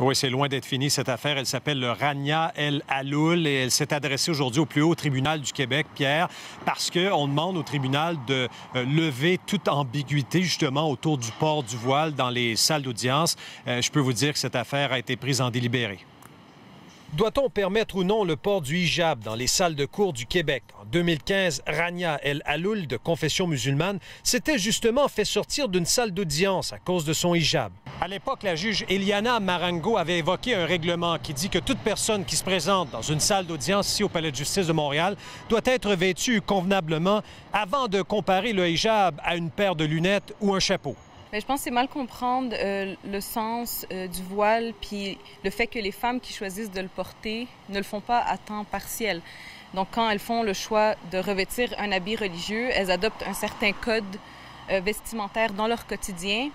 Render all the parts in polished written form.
Oui, c'est loin d'être fini, cette affaire. Elle s'appelle le Rania El Aloul et elle s'est adressée aujourd'hui au plus haut tribunal du Québec, Pierre, parce qu'on demande au tribunal de lever toute ambiguïté, justement, autour du port du voile dans les salles d'audience. Je peux vous dire que cette affaire a été prise en délibéré. Doit-on permettre ou non le port du hijab dans les salles de cour du Québec? En 2015, Rania El Aloul, de confession musulmane, s'était justement fait sortir d'une salle d'audience à cause de son hijab. À l'époque, la juge Eliana Marango avait évoqué un règlement qui dit que toute personne qui se présente dans une salle d'audience ici au Palais de justice de Montréal doit être vêtue convenablement avant de comparer le hijab à une paire de lunettes ou un chapeau. Mais je pense que c'est mal comprendre le sens du voile puis le fait que les femmes qui choisissent de le porter ne le font pas à temps partiel. Donc, quand elles font le choix de revêtir un habit religieux, elles adoptent un certain code vestimentaire dans leur quotidien.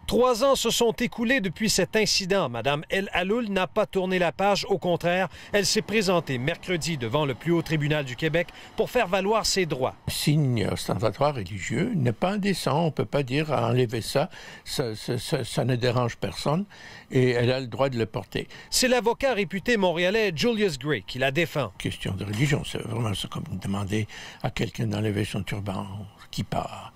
3 ans se sont écoulés depuis cet incident. Madame El Aloul n'a pas tourné la page. Au contraire, elle s'est présentée mercredi devant le plus haut tribunal du Québec pour faire valoir ses droits. Le signe ostentatoire religieux n'est pas indécent. On ne peut pas dire enlever ça. Ça ne dérange personne et elle a le droit de le porter. C'est l'avocat réputé montréalais Julius Gray qui la défend. Question de religion, c'est vraiment ça, comme demander à quelqu'un d'enlever son turban qui part.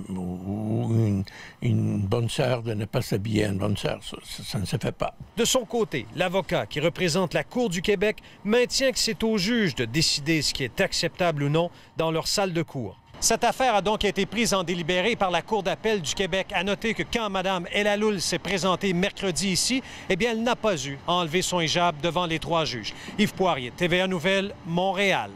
Ou une bonne sœur de ne pas s'habiller en bonne sœur, ça ne se fait pas. De son côté, l'avocat qui représente la Cour du Québec maintient que c'est aux juges de décider ce qui est acceptable ou non dans leur salle de cour. Cette affaire a donc été prise en délibéré par la Cour d'appel du Québec. À noter que quand Mme El Aloul s'est présentée mercredi ici, eh bien, elle n'a pas eu à enlever son hijab devant les 3 juges. Yves Poirier, TVA Nouvelles, Montréal.